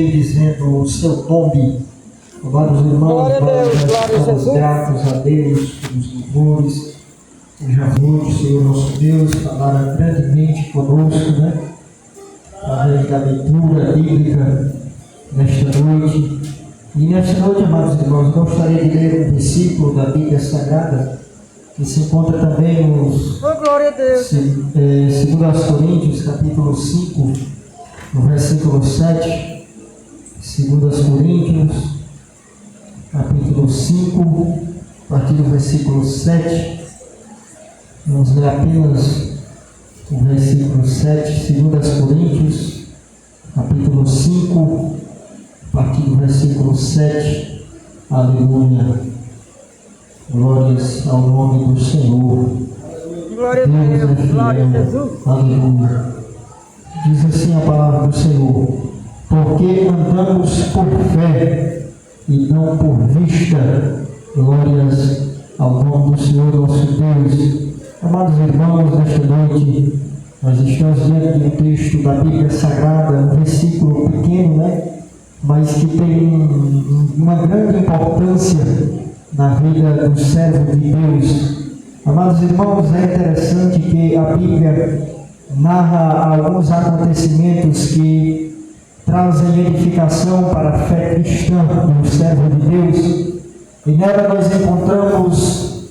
bendizendo o seu nome. Amados irmãos, nós estamos gratos a Deus pelos louvores que já foi o Senhor nosso Deus falar grandemente conosco, né? Através da leitura bíblica nesta noite. E nesta noite, amados irmãos, gostaria de ler um versículo da Bíblia Sagrada que se encontra também nos 2 Coríntios, capítulo 5, no versículo 7. 2 Coríntios, capítulo 5, a partir do versículo 7. Vamos ler apenas o versículo 7, 2 Coríntios, capítulo 5, a partir do versículo 7. Aleluia. Glórias ao nome do Senhor. Glória a Deus, glória a Jesus. Aleluia. Diz assim a palavra do Senhor: porque andamos por fé e não por vista. Glórias ao nome do Senhor nosso Deus. Amados irmãos, nesta noite nós estamos diante de um texto da Bíblia Sagrada, um versículo pequeno, né? Mas que tem uma grande importância na vida do servo de Deus. Amados irmãos, é interessante que a Bíblia narra alguns acontecimentos que trazem edificação para a fé cristã do servo de Deus, e nela nós encontramos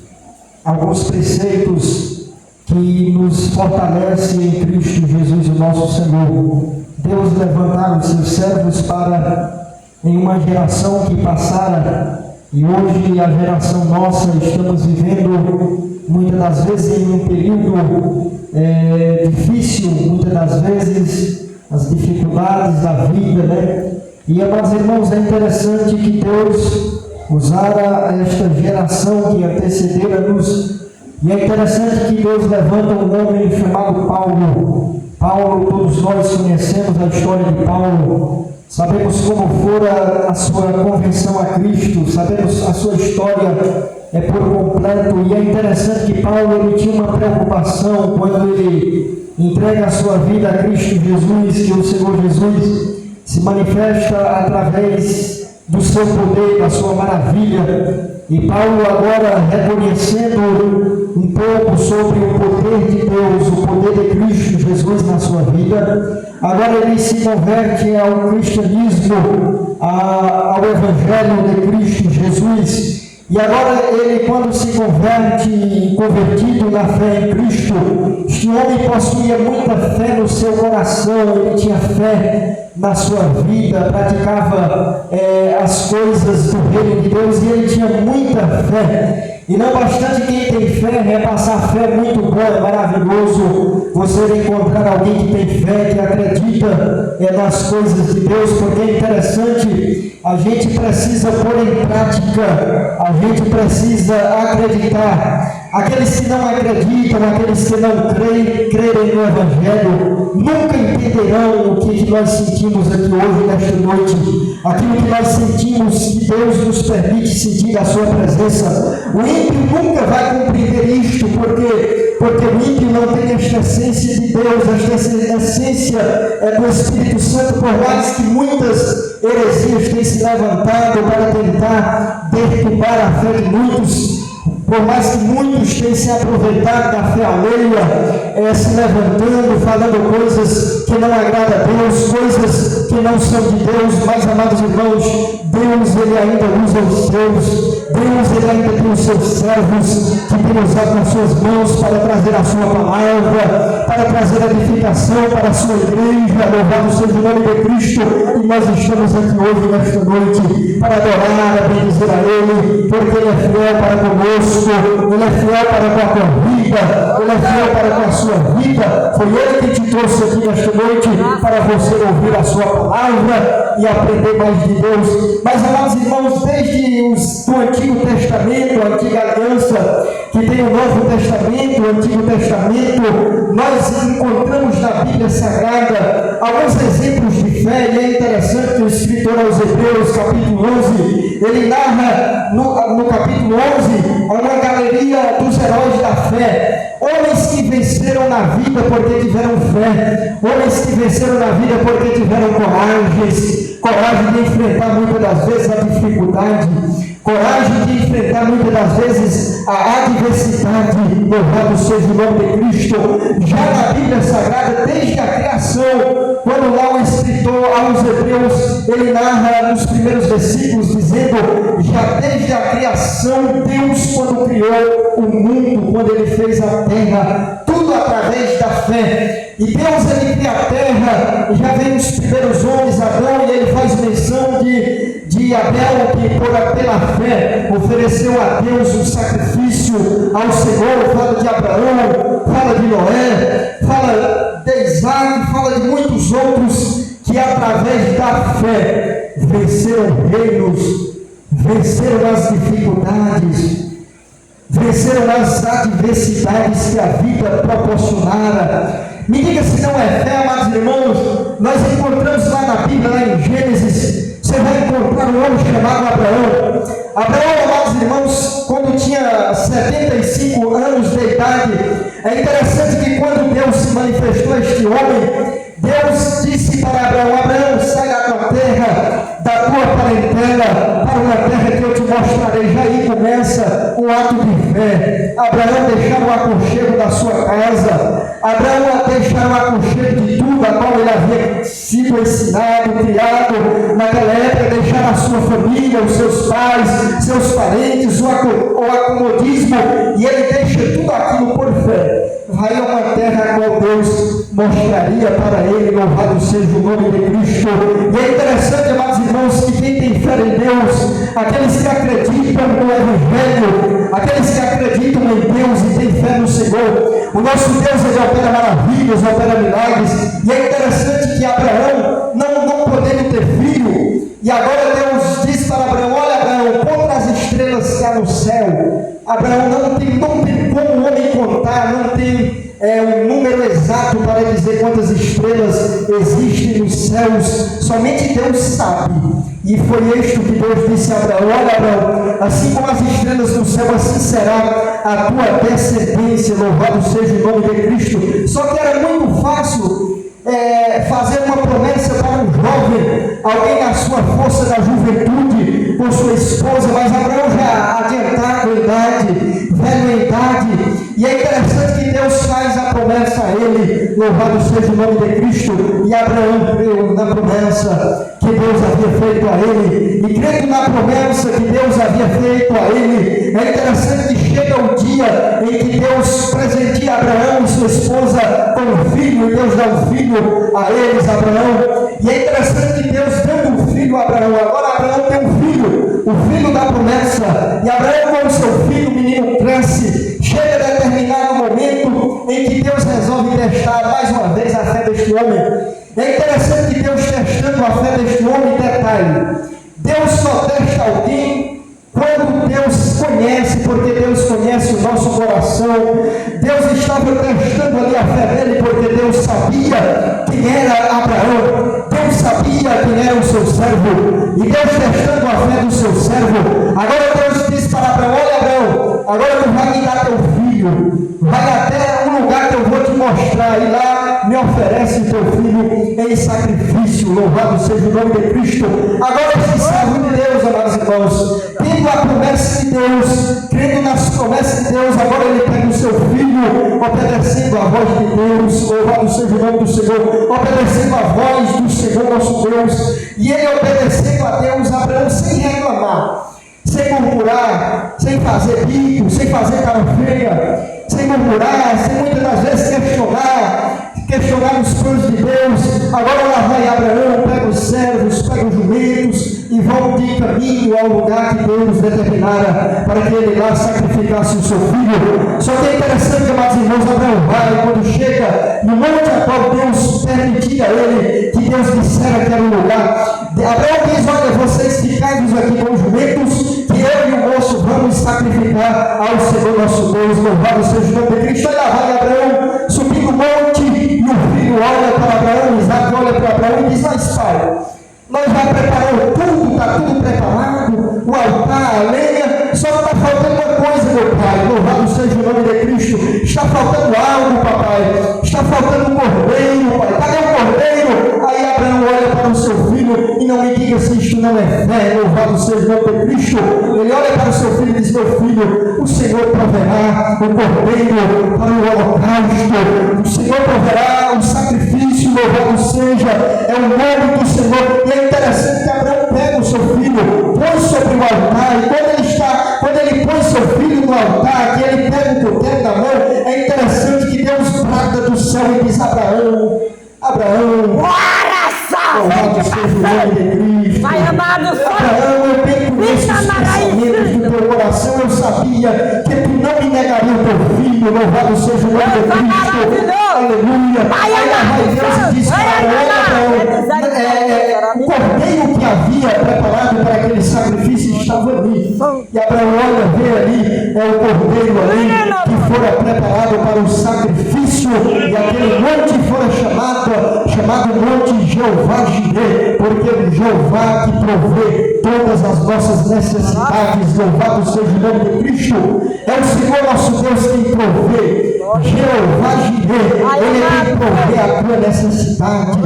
alguns preceitos que nos fortalecem em Cristo Jesus, o nosso Senhor. Deus levantaram os seus servos para, em uma geração que passara, e hoje a geração nossa, estamos vivendo muitas das vezes em um período difícil, muitas das vezes as dificuldades da vida, né? E, amados irmãos, é interessante que Deus usara esta geração que antecedera-nos, e é interessante que Deus levanta um homem chamado Paulo. Paulo, todos nós conhecemos a história de Paulo, sabemos como fora a sua conversão a Cristo, sabemos a sua história por completo, e é interessante que Paulo ele tinha uma preocupação quando ele entrega a sua vida a Cristo Jesus, que o Senhor Jesus se manifesta através do seu poder, da sua maravilha. E Paulo, agora reconhecendo um pouco sobre o poder de Deus, o poder de Cristo Jesus na sua vida, agora ele se converte ao cristianismo, ao Evangelho de Cristo Jesus. E agora ele, quando se convertido na fé em Cristo, este homem possuía muita fé no seu coração, ele tinha fé na sua vida, praticava as coisas do reino de Deus, e ele tinha muita fé. E não bastante quem tem fé, repassar fé é muito bom, é maravilhoso você encontrar alguém que tem fé, que acredita nas coisas de Deus, porque é interessante, a gente precisa pôr em prática, a gente precisa acreditar. Aqueles que não acreditam, aqueles que não crerem no Evangelho, nunca entenderão o que nós sentimos aqui hoje, nesta noite. Aquilo que nós sentimos, que Deus nos permite sentir a sua presença. O ímpio nunca vai compreender isto, porque o ímpio não tem esta essência de Deus, esta essência do Espírito Santo, por mais que muitas heresias tenham se levantado para tentar derrubar a fé de muitos. Por mais que muitos tenham se aproveitado da fé alheia, se levantando, falando coisas que não agradam a Deus, coisas que não são de Deus, mas, amados irmãos, Deus ele ainda usa os seus, Deus ele ainda tem os seus servos que tem usado nas suas mãos para trazer a sua palavra, para trazer edificação para a sua igreja. Louvado seja o nome de Cristo, e nós estamos aqui hoje, nesta noite, para adorar, a bendizer a Ele, porque Ele é fiel para conosco. Ele é fiel para com a tua vida, Ele é fiel para com a sua vida. Foi Ele que te trouxe aqui nesta noite para você ouvir a sua palavra e aprender mais de Deus. Mas, amados irmãos, desde o Antigo Testamento, a Antiga Aliança, que tem o Novo Testamento, o Antigo Testamento, nós encontramos na Bíblia Sagrada alguns exemplos de fé, e é interessante que o escritor aos Hebreus, capítulo 11, ele narra no capítulo 11 uma galeria dos heróis da fé, Homens que venceram na vida porque tiveram fé, homens que venceram na vida porque tiveram coragem de enfrentar muitas das vezes a dificuldade, coragem de enfrentar muitas das vezes a adversidade. Louvado seja o nome de Cristo. Já na Bíblia Sagrada, desde a criação, quando lá o escritor aos Hebreus, ele narra nos primeiros versículos, dizendo, já desde a criação, Deus quando criou o mundo, quando ele fez a terra, tudo através da fé. E Deus, ele cria a terra, já vem os primeiros homens, Adão, e ele faz menção de Abel, que pela fé ofereceu a Deus um sacrifício ao Senhor. Fala de Abraão, fala de Noé, fala de Isaac, fala de muitos outros que através da fé venceram reinos, venceram as dificuldades, venceram as adversidades que a vida proporcionara. Me diga se não é fé, amados irmãos. Nós encontramos lá na Bíblia, lá em Gênesis, você vai encontrar um homem chamado Abraão. Abraão, amados irmãos, quando tinha 75 anos de idade, é interessante que quando Deus se manifestou a este homem, Deus disse para Abraão, Abraão, sai da tua terra, da tua parentela, para uma terra que eu te mostrarei. Já aí começa um ato de fé. Abraão deixar o aconchego da sua casa, Abraão deixar o aconchego de tudo a qual ele havia sido ensinado, criado naquela época, deixar a sua família, os seus pais, seus parentes, o acomodismo, e ele deixa tudo aquilo por fé. Vai a uma terra a qual Deus mostraria para ele. Louvado seja o nome de Cristo. E é interessante, amados irmãos, que quem tem fé em Deus, aqueles que acreditam no Evangelho, aqueles que acreditam em Deus e têm fé no Senhor, o nosso Deus, ele opera maravilhas, opera milagres. E é interessante que Abraão, não podendo ter filho, e agora Deus diz para Abraão, olha Abraão, contra as estrelas que há no céu. Abraão não tem como o homem contar, não tem um número exato para dizer quantas estrelas existem nos céus, somente Deus sabe. E foi isto que Deus disse a Abraão, olha Abraão, assim como as estrelas do céu, assim será a tua descendência. Louvado seja o nome de Cristo. Só que era muito fácil fazer uma promessa para um jovem, alguém na sua força da juventude, com sua esposa, mas Abraão já adiantado em idade, velho em idade, e é interessante que Deus faz a promessa a ele. Louvado seja o nome de Cristo. E Abraão creu na promessa que Deus havia feito a ele, e crendo na promessa que Deus havia feito a ele, é interessante que chega o dia em que Deus presenteia Abraão e sua esposa com um filho, e Deus dá um filho a eles, Abraão. E é interessante que Deus dando um filho a Abraão. Agora Abraão tem um filho, o filho da promessa, e Abraão com o seu filho, o menino cresce. Chega a determinado momento em que Deus resolve testar mais uma vez a fé deste homem. É interessante que Deus testando a fé deste homem, detalhe, Deus só testa alguém quando Deus conhece, porque Deus conhece o nosso coração. Deus estava testando ali a fé dele, porque Deus sabia quem era Abraão, Deus sabia quem era o seu servo, e Deus testando a fé do seu servo. Agora Deus disse para Abraão, olha Abraão, agora tu vai me dar teu filho, vai até um lugar que eu vou te mostrar, e lá me oferece teu filho em sacrifício. Louvado seja o nome de Cristo. Agora esse servo de Deus, amados irmãos, tendo a promessa de Deus, crendo nas promessas de Deus, agora ele pega o seu filho, obedecendo a voz de Deus. Louvado seja o nome do Senhor, obedecendo a voz do Senhor nosso Deus, e ele obedecendo a Deus, Abraão, sem reclamar, sem murmurar, sem fazer bico, sem fazer cara feia, sem murmurar, sem muitas das vezes questionar os planos de Deus. Agora lá vai Abraão, pega os servos, pega os jumentos e vão de caminho ao lugar que Deus determinara para que ele lá sacrificasse o seu filho. Só que é interessante, amados irmãos, Abraão vai, quando chega no monte a qual Deus permitia a ele, que Deus dissera que era o lugar, Abraão diz, olha, vocês ficai-vos aqui com os jumentos, que eu e o moço vamos sacrificar ao Senhor nosso Deus. Louvado seja o nome de Cristo. Aí lá vai Abraão, subindo o monte, e o filho olha para Abraão, Isaac olha para Abraão e diz, mas pai, nós já preparamos tudo, está tudo preparado, o altar, a lenha, só está faltando uma coisa, meu pai. Louvado seja o nome de Cristo. Está faltando algo, papai. Está faltando um cordeiro, pai. Cadê o cordeiro? Aí Abraão olha para o seu filho e não me diga se isto não é fé. Louvado seja o nome de Cristo. Ele olha para o seu filho e diz: meu filho, o Senhor proverá o cordeiro para o holocausto. O Senhor proverá o sacrifício. Louvado seja, é o nome do Senhor. E é interessante que Abraão pega o seu filho, põe sobre o altar, e quando ele põe seu filho no altar, que ele pega o cordeiro na mão, é interessante que Deus brada do céu e diz: Abraão, louvado seja o nome de Cristo. Pai amado, Abraão, eu bem conheço os pensamentos do teu coração, eu sabia que tu não me negaria o teu filho. Louvado seja o nome de Cristo. Aleluia. Aí vai Deus e diz para Abraão: o cordeiro que havia preparado para aquele sacrifício estava ali. E Abraão olha, vê ali, é o cordeiro ali que fora preparado para o sacrifício. E aquele monte fora chamado monte Jeová Jireh, porque o Jeová que provê todas as nossas necessidades. Louvado seja o nome de Cristo. É o Senhor nosso Deus quem provê. Jeová Jireh, Ele é quem provê a tua necessidade.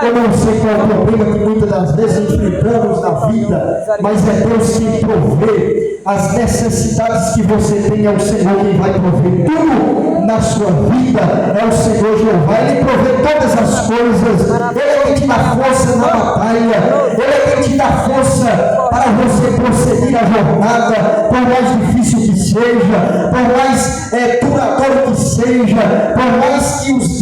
Eu não sei qual é o problema que muitas das vezes enfrentamos na vida, mas é Deus quem provê as necessidades que você tem. É o Senhor quem vai prover tudo na sua vida. É o Senhor Jeová, Ele provê todas as coisas. Ele é quem te dá força na batalha. Ele é quem te dá força para você prosseguir a jornada, por mais difícil que seja, por mais duradouro que seja, por mais que os